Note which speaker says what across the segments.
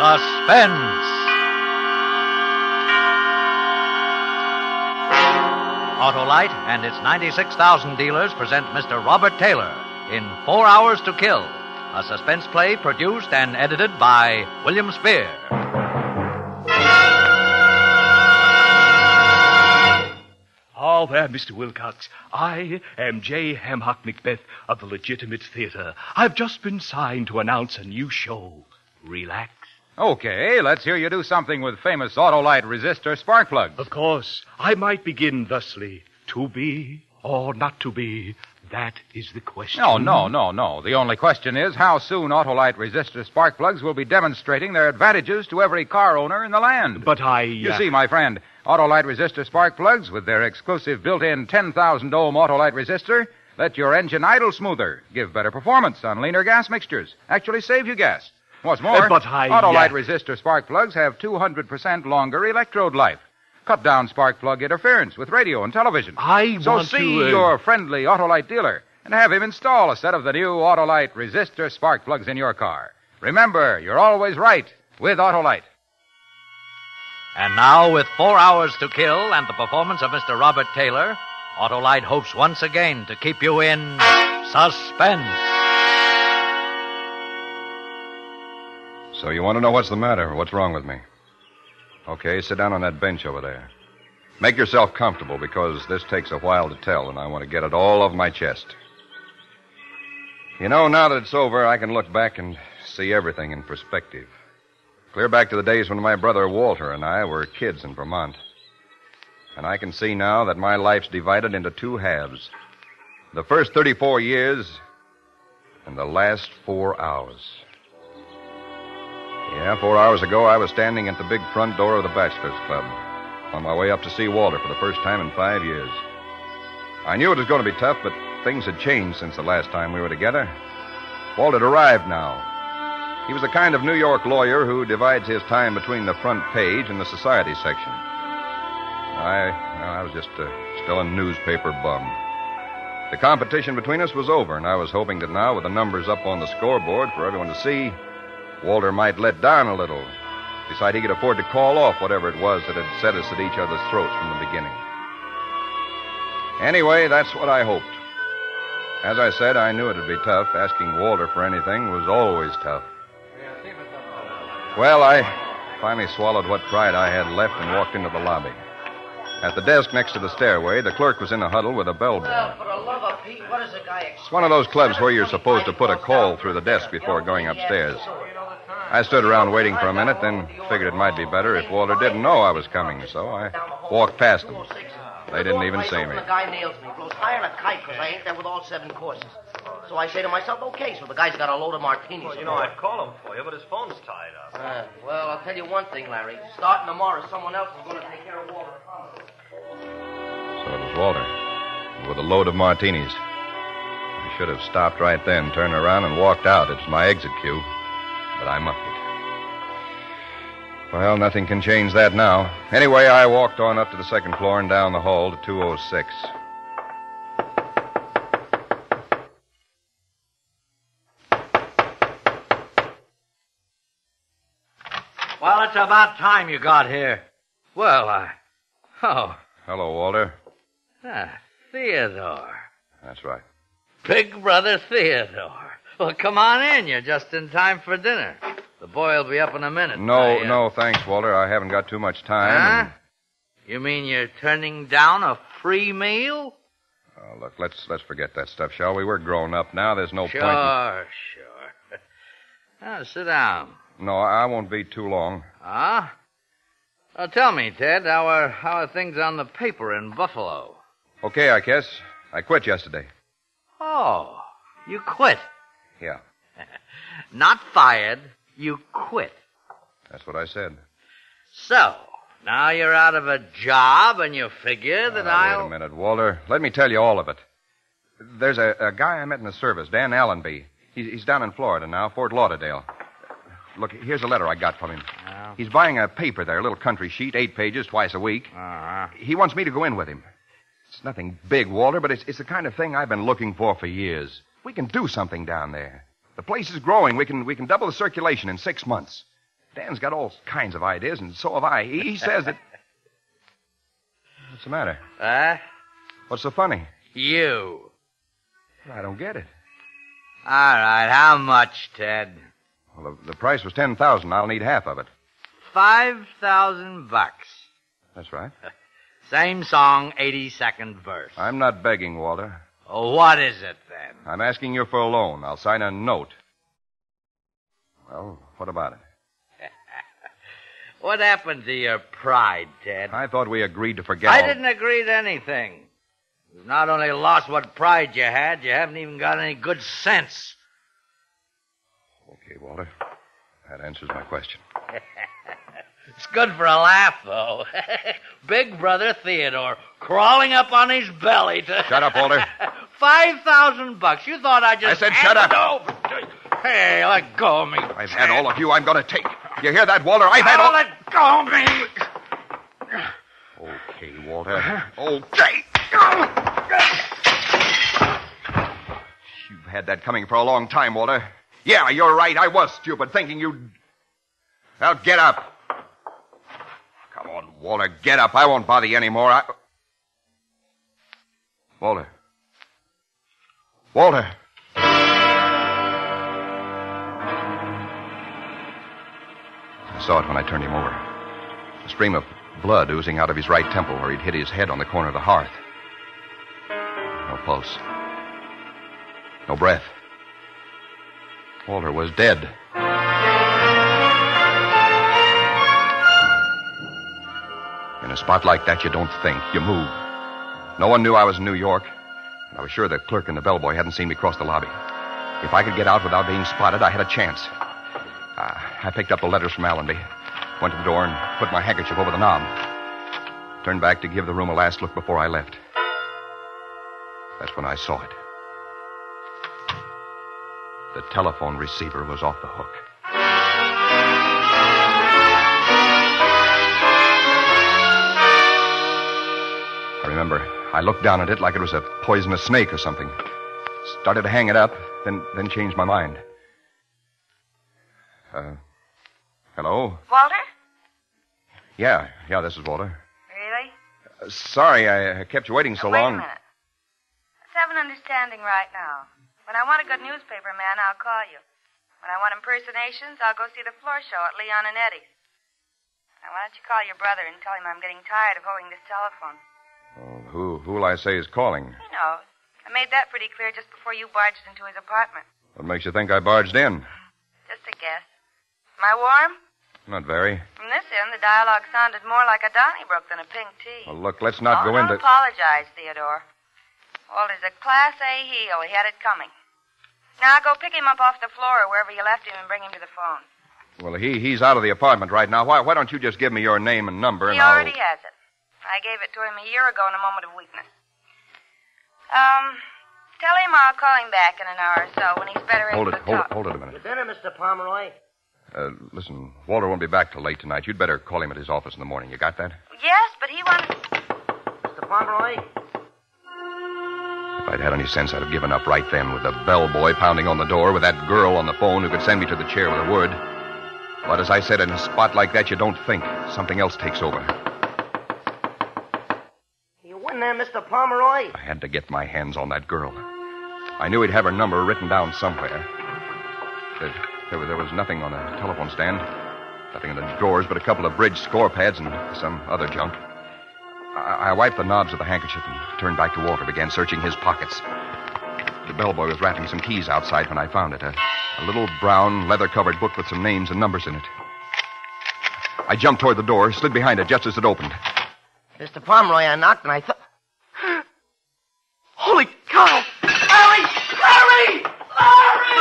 Speaker 1: Suspense. Autolite and its 96,000 dealers present Mr. Robert Taylor in 4 Hours to Kill, a suspense play produced and edited by William Spear.
Speaker 2: Oh, there, Mr. Wilcox. I am J. Hamhock Macbeth of the Legitimate Theater. I've just been signed to announce a new show. Relax.
Speaker 3: Okay, let's hear you do something with famous Autolite resistor spark plugs.
Speaker 2: Of course, I might begin thusly. To be or not to be, that is the question.
Speaker 3: No. The only question is how soon Autolite resistor spark plugs will be demonstrating their advantages to every car owner in the land.
Speaker 2: But
Speaker 3: You see, my friend, Autolite resistor spark plugs with their exclusive built-in 10,000 ohm Autolite resistor let your engine idle smoother, give better performance on leaner gas mixtures, actually save you gas. What's more, Autolite resistor spark plugs have 200% longer electrode life. Cut down spark plug interference with radio and television. So see your friendly Autolite dealer and have him install a set of the new Autolite resistor spark plugs in your car. Remember, you're always right with Autolite.
Speaker 1: And now, with 4 Hours to Kill and the performance of Mr. Robert Taylor, Autolite hopes once again to keep you in suspense.
Speaker 4: So you want to know what's the matter? What's wrong with me? Okay, sit down on that bench over there. Make yourself comfortable, because this takes a while to tell, and I want to get it all off my chest. You know, now that it's over, I can look back and see everything in perspective. Clear back to the days when my brother Walter and I were kids in Vermont. And I can see now that my life's divided into two halves. The first 34 years and the last 4 hours. Yeah, 4 hours ago, I was standing at the big front door of the Bachelors Club, on my way up to see Walter for the first time in 5 years. I knew it was going to be tough, but things had changed since the last time we were together. Walt had arrived now. He was the kind of New York lawyer who divides his time between the front page and the society section. I was just still a newspaper bum. The competition between us was over, and I was hoping that now, with the numbers up on the scoreboard for everyone to see, Walter might let down a little, decide he could afford to call off whatever it was that had set us at each other's throats from the beginning. Anyway, that's what I hoped. As I said, I knew it would be tough. Asking Walter for anything was always tough. Well, I finally swallowed what pride I had left and walked into the lobby. At the desk next to the stairway, the clerk was in a huddle with a bellboy.
Speaker 5: Well, for the love of Pete, what does the guy expect?
Speaker 4: It's one of those clubs where you're supposed to put a call through the desk before going upstairs. I stood around waiting for a minute, then figured it might be better if Walter didn't know I was coming, so I walked past them. They didn't even see me.
Speaker 5: The guy nails me, blows higher than a kite because I ain't there with all 7 courses. So I say to myself, okay, so the guy's got a load of martinis.
Speaker 6: Well, I'd call him for you, but his phone's tied up.
Speaker 5: Well, I'll tell you one thing, Larry. Starting tomorrow, someone else is going to take care of Walter.
Speaker 4: So it was Walter, with a load of martinis. I should have stopped right then, turned around, and walked out. It's my exit cue. But I muffed it. Well, nothing can change that now. Anyway, I walked on up to the second floor and down the hall to 206.
Speaker 1: Well, it's about time you got here. Well, Oh.
Speaker 4: Hello, Walter.
Speaker 1: Theodore.
Speaker 4: That's right.
Speaker 1: Big brother Theodore. Well, come on in. You're just in time for dinner. The boy will be up in a minute.
Speaker 4: No, thanks, Walter. I haven't got too much time.
Speaker 1: Huh? You mean you're turning down a free meal?
Speaker 4: Oh, look, let's forget that stuff, shall we? We're grown up now. There's no point.
Speaker 1: Sure. Now, sit down.
Speaker 4: No, I won't be too long.
Speaker 1: Huh? Well, tell me, Ted, how are things on the paper in Buffalo?
Speaker 4: Okay, I guess. I quit yesterday.
Speaker 1: Oh, you quit?
Speaker 4: Yeah.
Speaker 1: Not fired, you quit.
Speaker 4: That's what I said.
Speaker 1: So, now you're out of a job and you figure that I'll...
Speaker 4: Wait a minute, Walter. Let me tell you all of it. There's a guy I met in the service, Dan Allenby. He's down in Florida now, Fort Lauderdale. Look, here's a letter I got from him.
Speaker 1: Oh.
Speaker 4: He's buying a paper there, a little country sheet, 8 pages, twice a week.
Speaker 1: Uh-huh.
Speaker 4: He wants me to go in with him. It's nothing big, Walter, but it's the kind of thing I've been looking for years. We can do something down there. The place is growing. We can double the circulation in 6 months. Dan's got all kinds of ideas, and so have I. He says that... What's the matter?
Speaker 1: Huh?
Speaker 4: What's so funny?
Speaker 1: You.
Speaker 4: I don't get it.
Speaker 1: All right, how much, Ted?
Speaker 4: Well, the price was $10,000. I'll need half of it.
Speaker 1: $5,000.
Speaker 4: That's right.
Speaker 1: Same song, 82nd verse.
Speaker 4: I'm not begging, Walter.
Speaker 1: Oh, what is it, then?
Speaker 4: I'm asking you for a loan. I'll sign a note. Well, what about it?
Speaker 1: What happened to your pride, Ted?
Speaker 4: I thought we agreed to forget
Speaker 1: I
Speaker 4: all...
Speaker 1: didn't agree to anything. You've not only lost what pride you had, you haven't even got any good sense.
Speaker 4: Okay, Walter. That answers my question.
Speaker 1: It's good for a laugh, though. Big brother Theodore crawling up on his belly to...
Speaker 4: Shut up, Walter.
Speaker 1: $5,000. You thought I just...
Speaker 4: I said shut up.
Speaker 1: Over. Hey, let go of me.
Speaker 4: I've had all of you I'm going to take. You hear that, Walter? I've had
Speaker 1: Oh,
Speaker 4: all...
Speaker 1: let go of me.
Speaker 4: Okay, Walter. Okay. You've had that coming for a long time, Walter. Yeah, you're right. I was stupid, thinking you'd... Well, get up. Come on, Walter, get up. I won't bother you anymore. Walter. Walter. I saw it when I turned him over. A stream of blood oozing out of his right temple where he'd hit his head on the corner of the hearth. No pulse. No breath. Walter was dead. In a spot like that, you don't think. You move. No one knew I was in New York, and I was sure the clerk and the bellboy hadn't seen me cross the lobby. If I could get out without being spotted, I had a chance. I picked up the letters from Allenby, went to the door, and put my handkerchief over the knob. Turned back to give the room a last look before I left. That's when I saw it. The telephone receiver was off the hook. I remember I looked down at it like it was a poisonous snake or something. Started to hang it up, then changed my mind. Hello?
Speaker 7: Walter?
Speaker 4: Yeah, this is Walter.
Speaker 7: Really?
Speaker 4: Sorry I kept you waiting so long.
Speaker 7: Wait a minute. Let's have an understanding right now. When I want a good newspaper man, I'll call you. When I want impersonations, I'll go see the floor show at Leon and Eddie's. Now, why don't you call your brother and tell him I'm getting tired of holding this telephone?
Speaker 4: Oh, who will I say is calling?
Speaker 7: He knows. I made that pretty clear just before you barged into his apartment.
Speaker 4: What makes you think I barged in?
Speaker 7: Just a guess. Am I warm?
Speaker 4: Not very.
Speaker 7: From this end, the dialogue sounded more like a Donnybrook than a pink tea.
Speaker 4: Well, look, let's not go into...
Speaker 7: Don't apologize, Theodore. Walter's a Class A heel. He had it coming. Now, go pick him up off the floor or wherever you left him and bring him to the phone.
Speaker 4: Well, he's out of the apartment right now. Why don't you just give me your name and number and
Speaker 7: He already has it. I gave it to him a year ago in a moment of weakness. Tell him I'll call him back in an hour or so when he's better able to talk.
Speaker 4: Hold it a minute.
Speaker 5: Your dinner, Mr. Pomeroy?
Speaker 4: Listen, Walter won't be back till late tonight. You'd better call him at his office in the morning. You got that?
Speaker 7: Yes, but he wanted...
Speaker 5: Mr. Pomeroy?
Speaker 4: If I'd had any sense, I'd have given up right then with the bellboy pounding on the door, with that girl on the phone who could send me to the chair with a word. But as I said, in a spot like that, you don't think. Something else takes over.
Speaker 5: You win there, Mr. Pomeroy?
Speaker 4: I had to get my hands on that girl. I knew he'd have her number written down somewhere. There was nothing on the telephone stand. Nothing in the drawers but a couple of bridge score pads and some other junk. I wiped the knobs of the handkerchief and turned back to Walter, began searching his pockets. The bellboy was wrapping some keys outside when I found it. A little brown, leather-covered book with some names and numbers in it. I jumped toward the door, slid behind it just as it opened.
Speaker 5: Mr. Pomeroy, I knocked and I thought... Holy cow! Larry! Larry! Larry!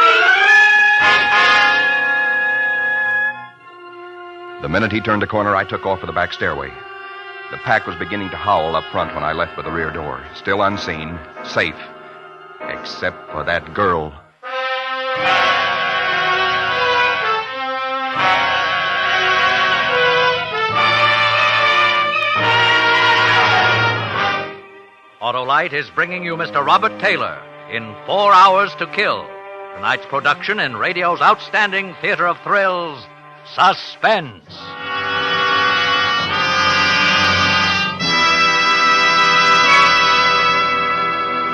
Speaker 4: The minute he turned the corner, I took off for the back stairway. The pack was beginning to howl up front when I left for the rear door. Still unseen, safe, except for that girl.
Speaker 1: Autolite is bringing you Mr. Robert Taylor in 4 Hours to Kill. Tonight's production in radio's outstanding theater of thrills, Suspense.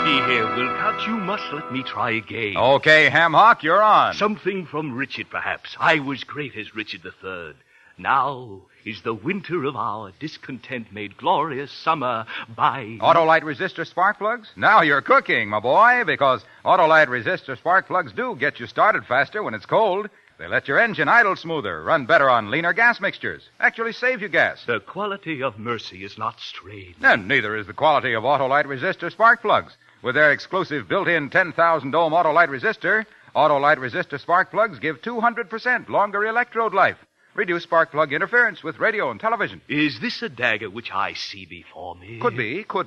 Speaker 2: See here, Wilcox, you must let me try again.
Speaker 3: Okay, Ham Hock, you're on.
Speaker 2: Something from Richard, perhaps. I was great as Richard III. Now is the winter of our discontent made glorious summer by...
Speaker 3: Autolite resistor spark plugs? Now you're cooking, my boy, because Autolite resistor spark plugs do get you started faster when it's cold. They let your engine idle smoother, run better on leaner gas mixtures, actually save you gas.
Speaker 2: The quality of mercy is not strained.
Speaker 3: And neither is the quality of Autolite resistor spark plugs. With their exclusive built-in 10,000 ohm Autolite resistor spark plugs give 200% longer electrode life. Reduce spark plug interference with radio and television.
Speaker 2: Is this a dagger which I see before me?
Speaker 3: Could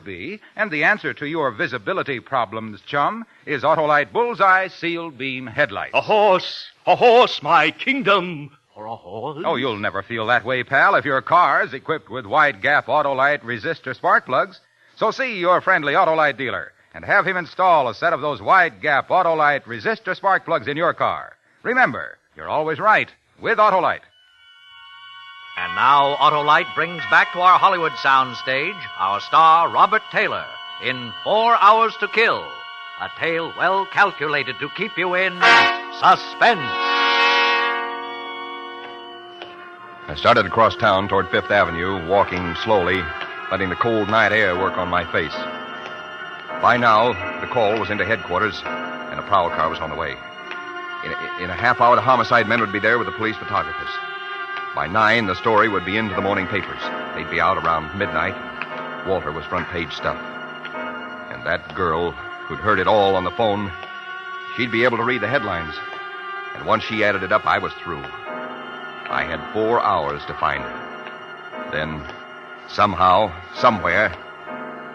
Speaker 3: be. And the answer to your visibility problems, chum, is Autolite Bullseye Sealed Beam Headlights.
Speaker 2: A horse, my kingdom, for a horse.
Speaker 3: Oh, you'll never feel that way, pal, if your car's equipped with wide-gap Autolite resistor spark plugs. So see your friendly Autolite dealer and have him install a set of those wide-gap Autolite resistor spark plugs in your car. Remember, you're always right with Autolite.
Speaker 1: And now Autolite brings back to our Hollywood soundstage our star, Robert Taylor, in 4 Hours to Kill, a tale well calculated to keep you in suspense.
Speaker 4: I started across town toward Fifth Avenue, walking slowly, letting the cold night air work on my face. By now, the call was into headquarters, and a prowl car was on the way. In a half hour, the homicide men would be there with the police photographers. By 9, the story would be into the morning papers. They'd be out around midnight. Walter was front-page stuff. And that girl who'd heard it all on the phone, she'd be able to read the headlines. And once she added it up, I was through. I had 4 hours to find her. Then, somehow, somewhere,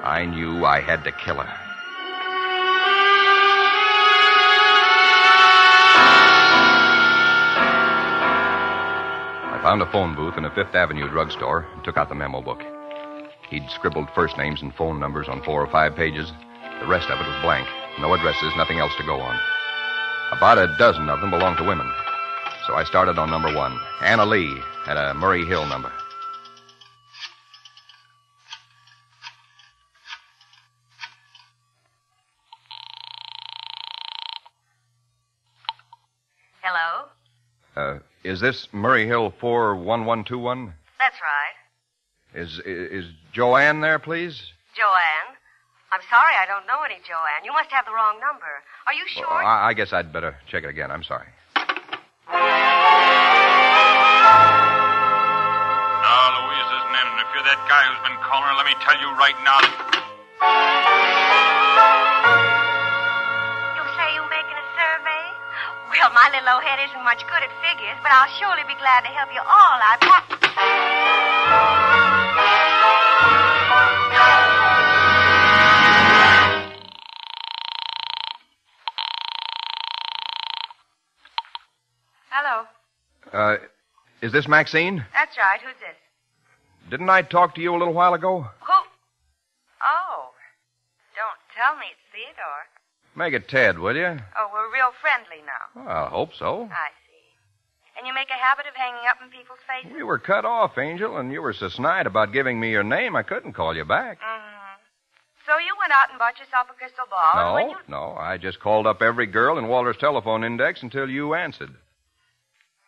Speaker 4: I knew I had to kill her. I found a phone booth in a Fifth Avenue drugstore and took out the memo book. He'd scribbled first names and phone numbers on 4 or 5 pages. The rest of it was blank. No addresses, nothing else to go on. About a dozen of them belonged to women. So I started on number 1. Anna Lee had a Murray Hill number.
Speaker 7: Hello?
Speaker 4: Is this Murray Hill 41121?
Speaker 7: That's right.
Speaker 4: Is Joanne there, please?
Speaker 7: Joanne? I'm sorry, I don't know any Joanne. You must have the wrong number. Are you sure?
Speaker 4: Well, I guess I'd better check it again. I'm sorry.
Speaker 8: Now, Louise isn't in. If you're that guy who's been calling her, let me tell you right now that...
Speaker 7: You say you're making a survey? Well, my little old head isn't much good at figures, but I'll surely be glad to help you all. Hello.
Speaker 4: Is this Maxine?
Speaker 7: That's right. Who's this?
Speaker 4: Didn't I talk to you a little while ago?
Speaker 7: Who? Oh. Don't tell me it's Theodore.
Speaker 4: Make it Ted, will you?
Speaker 7: Oh, we're real friendly now.
Speaker 4: Well, I hope so.
Speaker 7: I see. And you make a habit of hanging up in people's faces?
Speaker 4: We were cut off, Angel, and you were so snide about giving me your name, I couldn't call you back.
Speaker 7: Mm-hmm. So you went out and bought yourself a crystal ball? and when you...
Speaker 4: No. I just called up every girl in Walter's telephone index until you answered.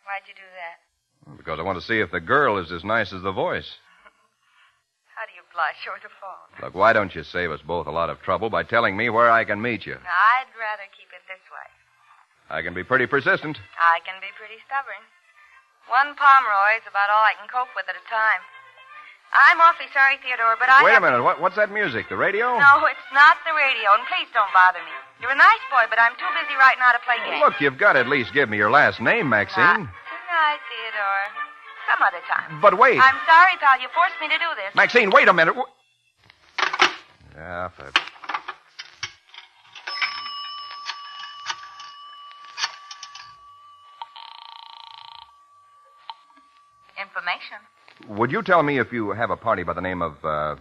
Speaker 7: Why'd you do that?
Speaker 4: Because I want to see if the girl is as nice as the voice.
Speaker 7: How do you blush over the phone?
Speaker 4: Look, why don't you save us both a lot of trouble by telling me where I can meet you?
Speaker 7: I'd rather keep it this way.
Speaker 4: I can be pretty persistent.
Speaker 7: I can be pretty stubborn. 1 Pomeroy is about all I can cope with at a time. I'm awfully sorry, Theodore, but
Speaker 4: Wait a minute. What's that music? The radio?
Speaker 7: No, it's not the radio, and please don't bother me. You're a nice boy, but I'm too busy right now to play games.
Speaker 4: Look, you've got to at least give me your last name, Maxine.
Speaker 7: Good night, Theodore. Some other time.
Speaker 4: But wait.
Speaker 7: I'm sorry, pal. You forced me to do this.
Speaker 4: Maxine, wait a minute. Yeah,
Speaker 7: Information.
Speaker 4: Would you tell me if you have a party by the name of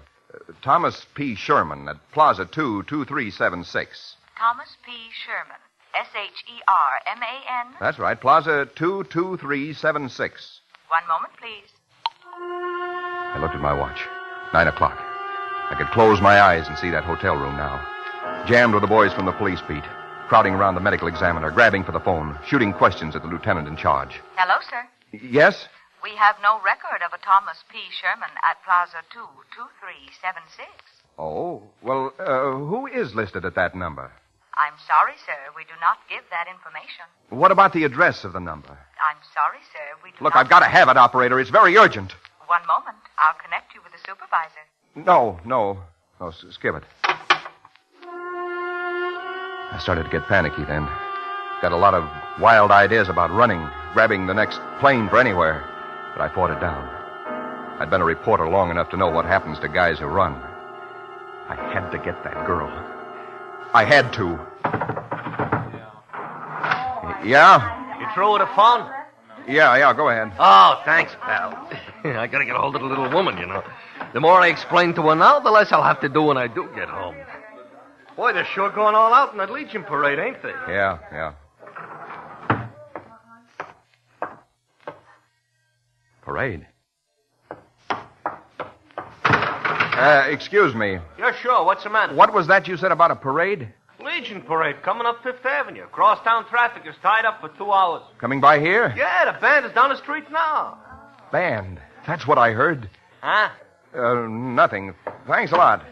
Speaker 4: Thomas P. Sherman at Plaza 2, 2376?
Speaker 7: Thomas P. Sherman. Sherman.
Speaker 4: That's right. Plaza 22376.
Speaker 7: One moment, please.
Speaker 4: I looked at my watch. 9 o'clock. I could close my eyes and see that hotel room now. Jammed with the boys from the police beat, crowding around the medical examiner, grabbing for the phone, shooting questions at the lieutenant in charge.
Speaker 7: Hello, sir.
Speaker 4: Yes?
Speaker 7: We have no record of a Thomas P. Sherman at Plaza 22376.
Speaker 4: Oh, well, who is listed at that number?
Speaker 7: I'm sorry, sir. We do not give that information.
Speaker 4: What about the address of the number?
Speaker 7: I'm sorry, sir. We do
Speaker 4: Look,
Speaker 7: not...
Speaker 4: I've got to have it, operator. It's very urgent.
Speaker 7: One moment. I'll connect you with the supervisor.
Speaker 4: No, skip it. I started to get panicky then. Got a lot of wild ideas about running, grabbing the next plane for anywhere, but I fought it down. I'd been a reporter long enough to know what happens to guys who run. I had to get that girl. I had to. Yeah?
Speaker 6: You through with a phone?
Speaker 4: Yeah, go ahead.
Speaker 6: Oh, thanks, pal. I gotta get a hold of the little woman, you know. The more I explain to her now, the less I'll have to do when I do get home. Boy, they're sure going all out in that Legion parade, ain't they?
Speaker 4: Yeah. Parade? Excuse me.
Speaker 6: Yeah, sure. What's the matter?
Speaker 4: What was that you said about a parade?
Speaker 6: Legion parade coming up Fifth Avenue. Crosstown traffic is tied up for 2 hours.
Speaker 4: Coming by here?
Speaker 6: Yeah, the band is down the street now.
Speaker 4: Band. That's what I heard.
Speaker 6: Huh?
Speaker 4: Nothing. Thanks a lot.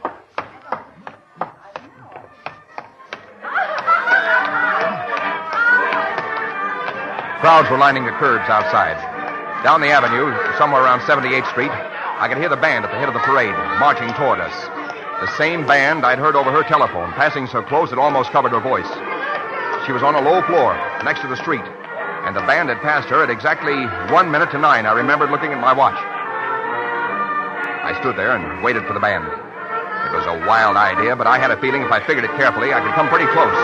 Speaker 4: Crowds were lining the curbs outside. Down the avenue, somewhere around 78th Street, I could hear the band at the head of the parade, marching toward us. The same band I'd heard over her telephone, passing so close it almost covered her voice. She was on a low floor, next to the street, and the band had passed her at exactly 1 minute to 9. I remembered looking at my watch. I stood there and waited for the band. It was a wild idea, but I had a feeling if I figured it carefully, I could come pretty close.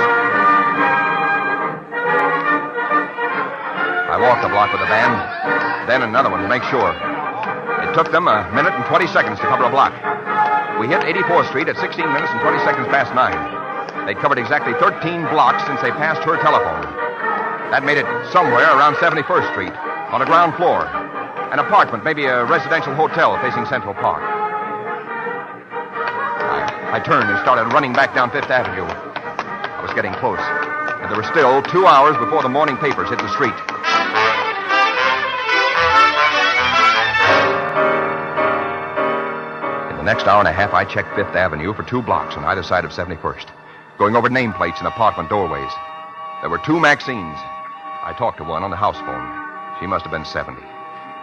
Speaker 4: I walked the block with the band, then another one to make sure. It took them 1 minute and 20 seconds to cover a block. We hit 84th Street at 16 minutes and 20 seconds past 9. They'd covered exactly 13 blocks since they passed her telephone. That made it somewhere around 71st Street, on the ground floor. An apartment, maybe a residential hotel facing Central Park. I turned and started running back down Fifth Avenue. I was getting close, and there were still 2 hours before the morning papers hit the street. In the next hour and a half, I checked Fifth Avenue for 2 blocks on either side of 71st, going over nameplates and apartment doorways. There were 2 Maxines. I talked to one on the house phone. She must have been 70.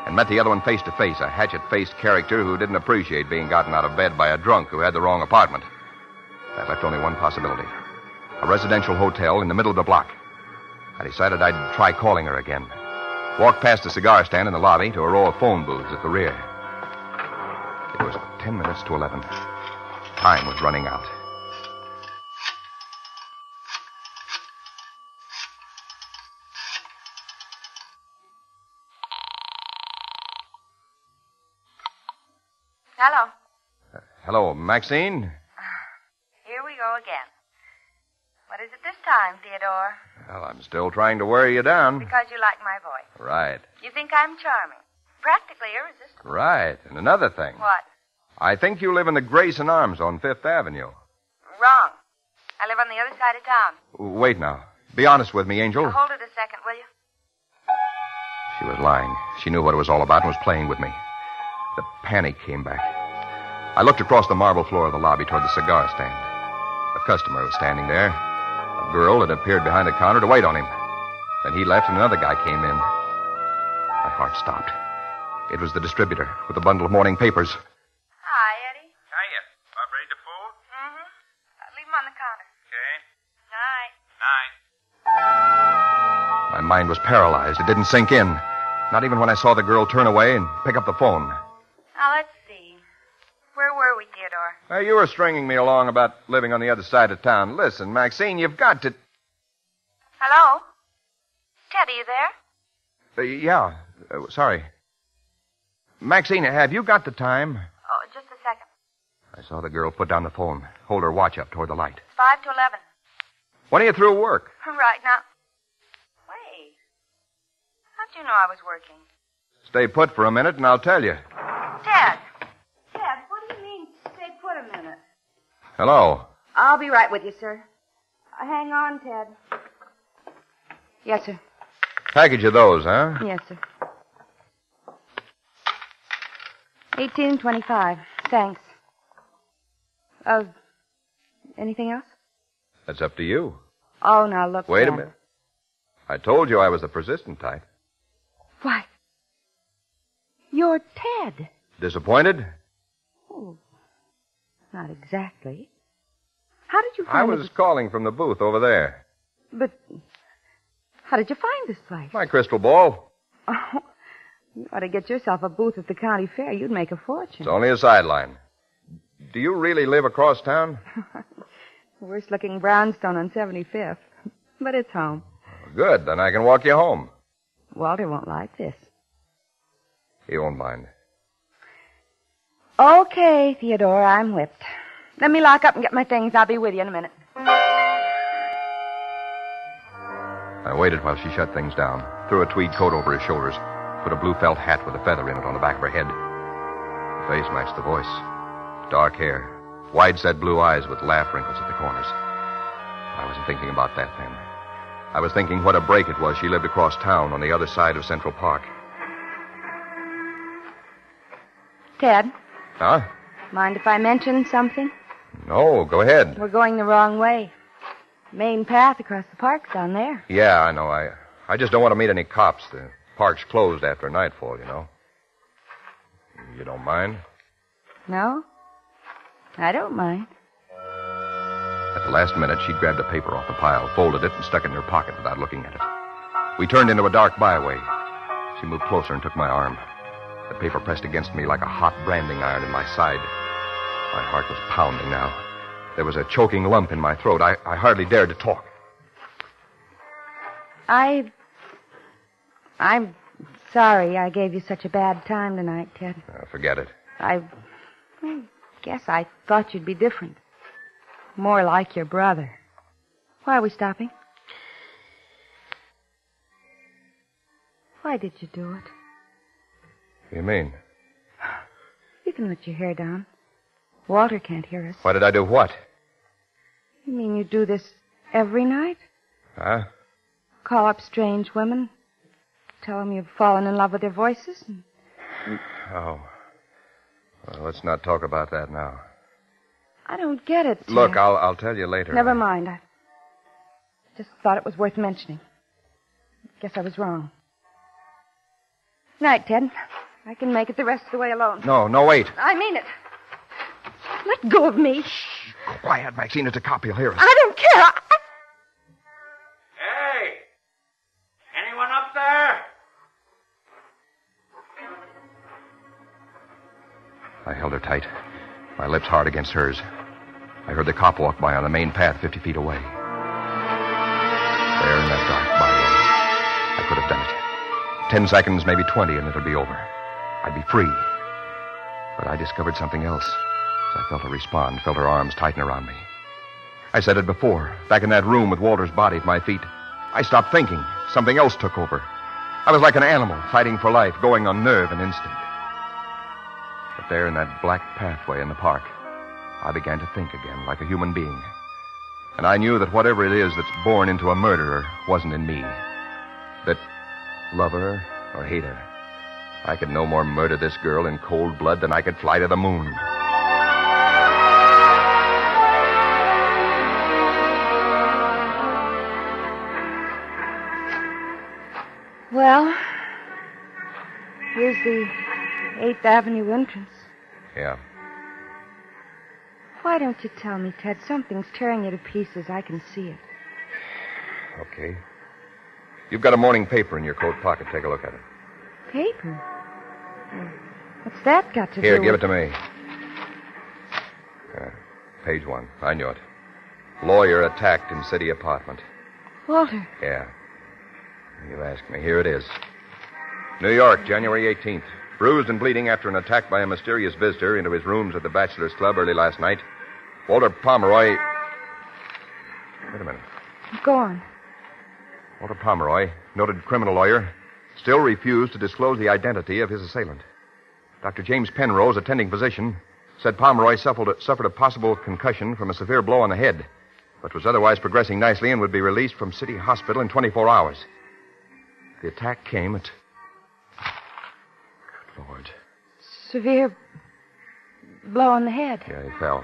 Speaker 4: And met the other one face to face, a hatchet-faced character who didn't appreciate being gotten out of bed by a drunk who had the wrong apartment. That left only one possibility. A residential hotel in the middle of the block. I decided I'd try calling her again. Walked past the cigar stand in the lobby to a row of phone booths at the rear. It was 10 minutes to 11. Time was running out.
Speaker 7: Hello.
Speaker 4: Hello, Maxine?
Speaker 7: Here we go again. What is it this time, Theodore?
Speaker 4: Well, I'm still trying to wear you down.
Speaker 7: Because you like my voice.
Speaker 4: Right.
Speaker 7: You think I'm charming. Practically irresistible.
Speaker 4: Right. And another thing.
Speaker 7: What?
Speaker 4: I think you live in the Grayson Arms on Fifth Avenue.
Speaker 7: Wrong. I live on the other side of town.
Speaker 4: Wait now. Be honest with me, Angel.
Speaker 7: Hold it a second, will you?
Speaker 4: She was lying. She knew what it was all about and was playing with me. The panic came back. I looked across the marble floor of the lobby toward the cigar stand. A customer was standing there. A girl had appeared behind the counter to wait on him. Then he left and another guy came in. My heart stopped. It was the distributor with a bundle of morning papers.
Speaker 7: Hi, Eddie.
Speaker 8: Hiya. About ready to fold?
Speaker 7: Mm-hmm. Leave them on the counter.
Speaker 8: Okay.
Speaker 7: Night.
Speaker 8: Night.
Speaker 4: My mind was paralyzed. It didn't sink in. Not even when I saw the girl turn away and pick up the phone.
Speaker 7: Now, let's see. Where were we, Theodore?
Speaker 4: You were stringing me along about living on the other side of town. Listen, Maxine, you've got to...
Speaker 7: Hello? Ted, are you there?
Speaker 4: Yeah. Sorry. Maxine, have you got the time?
Speaker 7: Oh, just a second.
Speaker 4: I saw the girl put down the phone, hold her watch up toward the light.
Speaker 7: It's 5 to 11.
Speaker 4: When are you through work?
Speaker 7: Right now. Wait. How'd you know I was working?
Speaker 4: Stay put for a minute and I'll tell you.
Speaker 7: Ted. Ted, what do you mean, stay put a minute?
Speaker 4: Hello.
Speaker 7: I'll be right with you, sir. Hang on, Ted. Yes, sir.
Speaker 4: Package of those, huh?
Speaker 7: Yes, sir. 18.25. Thanks. Anything else?
Speaker 4: That's up to you.
Speaker 7: Oh, now look.
Speaker 4: Wait a
Speaker 7: Ted.
Speaker 4: minute. I told you I was the persistent type.
Speaker 7: Why? You're Ted.
Speaker 4: Disappointed?
Speaker 7: Oh, not exactly. How did you find
Speaker 4: I was calling from the booth over there.
Speaker 7: But how did you find this place?
Speaker 4: My crystal ball.
Speaker 7: Oh, you ought to get yourself a booth at the county fair. You'd make a fortune.
Speaker 4: It's only a sideline. Do you really live across town?
Speaker 7: Worst-looking brownstone on 75th. But it's home.
Speaker 4: Good, then I can walk you home.
Speaker 7: Walter won't like this.
Speaker 4: He won't mind.
Speaker 7: Okay, Theodore, I'm whipped. Let me lock up and get my things. I'll be with you in a minute.
Speaker 4: I waited while she shut things down, threw a tweed coat over her shoulders, put a blue felt hat with a feather in it on the back of her head. The face matched the voice. Dark hair, wide-set blue eyes with laugh wrinkles at the corners. I wasn't thinking about that then. I was thinking what a break it was she lived across town on the other side of Central Park.
Speaker 7: Ted,
Speaker 4: Huh?
Speaker 7: mind if I mention something?
Speaker 4: No, go ahead.
Speaker 7: We're going the wrong way. Main path across the park's down there.
Speaker 4: Yeah, I know. I just don't want to meet any cops. The park's closed after nightfall, you know. You don't mind?
Speaker 7: No? I don't mind.
Speaker 4: At the last minute, she'd grabbed a paper off the pile, folded it, and stuck it in her pocket without looking at it. We turned into a dark byway. She moved closer and took my arm. The paper pressed against me like a hot branding iron in my side. My heart was pounding now. There was a choking lump in my throat. I hardly dared to talk.
Speaker 7: I'm sorry I gave you such a bad time tonight, Ted.
Speaker 4: Forget it.
Speaker 7: I guess I thought you'd be different. More like your brother. Why are we stopping? Why did you do it?
Speaker 4: What do you mean?
Speaker 7: You can let your hair down. Walter can't hear us.
Speaker 4: Why did I do what?
Speaker 7: You mean you do this every night?
Speaker 4: Huh?
Speaker 7: Call up strange women, tell them you've fallen in love with their voices?
Speaker 4: Oh. Well, let's not talk about that now.
Speaker 7: I don't get it, Ted.
Speaker 4: Look, I'll tell you later.
Speaker 7: Never mind. I just thought it was worth mentioning. Guess I was wrong. Night, Ted. I can make it the rest of the way alone.
Speaker 4: No, wait.
Speaker 7: I mean it. Let go of me.
Speaker 4: Shh. Quiet, Maxine. It's a cop. He'll hear us.
Speaker 7: I don't care.
Speaker 8: Hey! Anyone up there?
Speaker 4: I held her tight, my lips hard against hers. I heard the cop walk by on the main path 50 feet away. There in that dark byway, I could have done it. 10 seconds, maybe 20, and it'll be over. I'd be free. But I discovered something else. As I felt her respond, felt her arms tighten around me. I said it before, back in that room with Walter's body at my feet. I stopped thinking. Something else took over. I was like an animal, fighting for life, going on nerve and instinct. But there in that black pathway in the park, I began to think again, like a human being. And I knew that whatever it is that's born into a murderer wasn't in me. That, love her or hate her, I could no more murder this girl in cold blood than I could fly to the moon.
Speaker 7: Well, here's the 8th Avenue entrance.
Speaker 4: Yeah.
Speaker 7: Why don't you tell me, Ted? Something's tearing you to pieces. I can see it.
Speaker 4: Okay. You've got a morning paper in your coat pocket. Take a look at it.
Speaker 7: Paper? What's that got to do
Speaker 4: Here,
Speaker 7: with...
Speaker 4: give it to me. Page 1. I knew it. Lawyer attacked in city apartment.
Speaker 7: Walter.
Speaker 4: Yeah. You asked me. Here it is. New York, January 18th. Bruised and bleeding after an attack by a mysterious visitor into his rooms at the Bachelor's Club early last night. Walter Pomeroy... Wait a minute.
Speaker 7: Go on.
Speaker 4: Walter Pomeroy, noted criminal lawyer, still refused to disclose the identity of his assailant. Dr. James Penrose, attending physician, said Pomeroy suffered a possible concussion from a severe blow on the head, but was otherwise progressing nicely and would be released from City Hospital in 24 hours. The attack came at... Good Lord.
Speaker 7: Severe blow on the head.
Speaker 4: Yeah, he fell.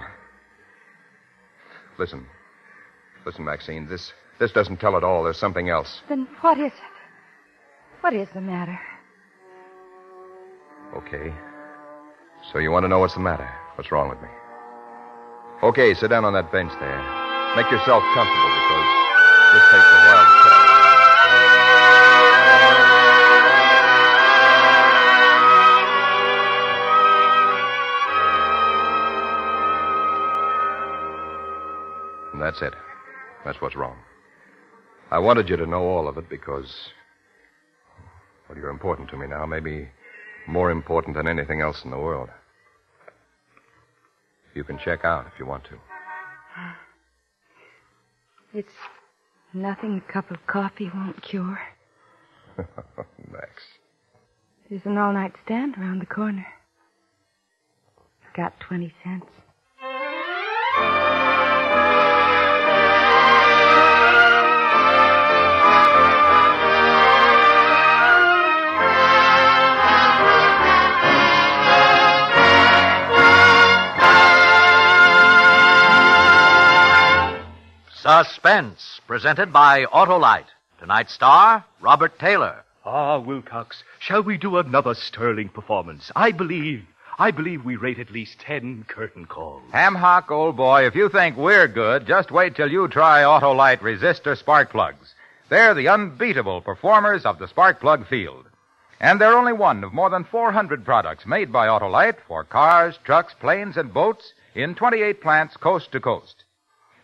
Speaker 4: Listen, Maxine, this doesn't tell it all. There's something else.
Speaker 7: Then what is it? What is the matter?
Speaker 4: Okay. So you want to know what's the matter? What's wrong with me? Okay, sit down on that bench there. Make yourself comfortable because this takes a while to tell. And that's it. That's what's wrong. I wanted you to know all of it because, well, you're important to me now, maybe more important than anything else in the world. You can check out if you want to.
Speaker 7: It's nothing a cup of coffee won't cure.
Speaker 4: Max.
Speaker 7: There's an all-night stand around the corner. Got 20 cents.
Speaker 1: Suspense, presented by Autolite. Tonight's star, Robert Taylor.
Speaker 2: Ah, Wilcox, shall we do another sterling performance? I believe we rate at least 10 curtain calls.
Speaker 3: Ham Hock, old boy, if you think we're good, just wait till you try Autolite resistor spark plugs. They're the unbeatable performers of the spark plug field. And they're only one of more than 400 products made by Autolite for cars, trucks, planes, and boats in 28 plants coast to coast.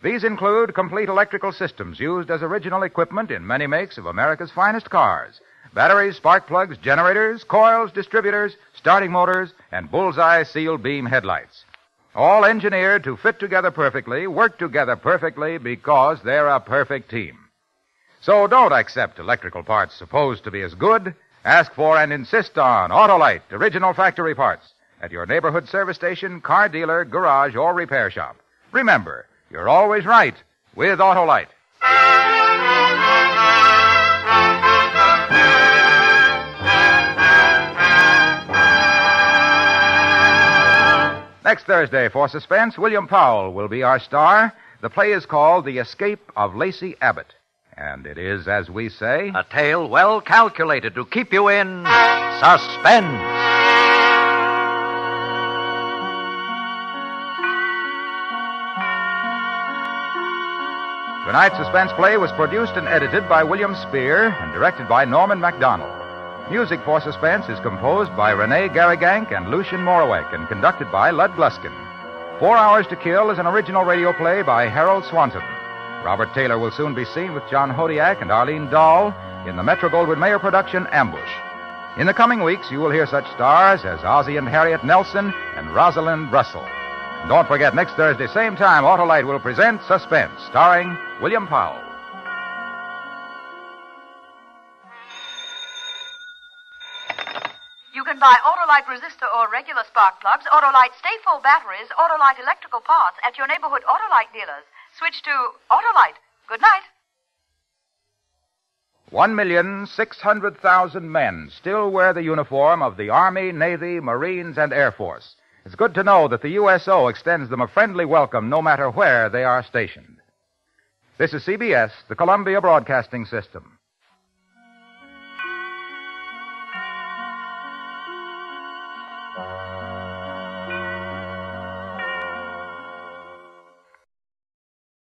Speaker 3: These include complete electrical systems used as original equipment in many makes of America's finest cars. Batteries, spark plugs, generators, coils, distributors, starting motors, and bullseye seal beam headlights. All engineered to fit together perfectly, work together perfectly because they're a perfect team. So don't accept electrical parts supposed to be as good. Ask for and insist on Autolite original factory parts at your neighborhood service station, car dealer, garage, or repair shop. Remember, you're always right with Autolite. Next Thursday for Suspense, William Powell will be our star. The play is called The Escape of Lacey Abbott. And it is, as we say,
Speaker 1: A tale well calculated to keep you in suspense.
Speaker 3: Tonight's suspense play was produced and edited by William Spear and directed by Norman MacDonald. Music for Suspense is composed by Renee Garrigank and Lucian Morawek and conducted by Lud Gluskin. 4 Hours to Kill is an original radio play by Harold Swanson. Robert Taylor will soon be seen with John Hodiak and Arlene Dahl in the Metro-Goldwyn-Mayer production Ambush. In the coming weeks, you will hear such stars as Ozzie and Harriet Nelson and Rosalind Russell. And don't forget, next Thursday, same time, Autolite will present Suspense, starring William Powell.
Speaker 9: You can buy Autolite resistor or regular spark plugs, Autolite stay-full batteries, Autolite electrical parts at your neighborhood Autolite dealers. Switch to Autolite. Good night.
Speaker 3: 1,600,000 men still wear the uniform of the Army, Navy, Marines, and Air Force. It's good to know that the USO extends them a friendly welcome no matter where they are stationed. This is CBS, the Columbia Broadcasting System.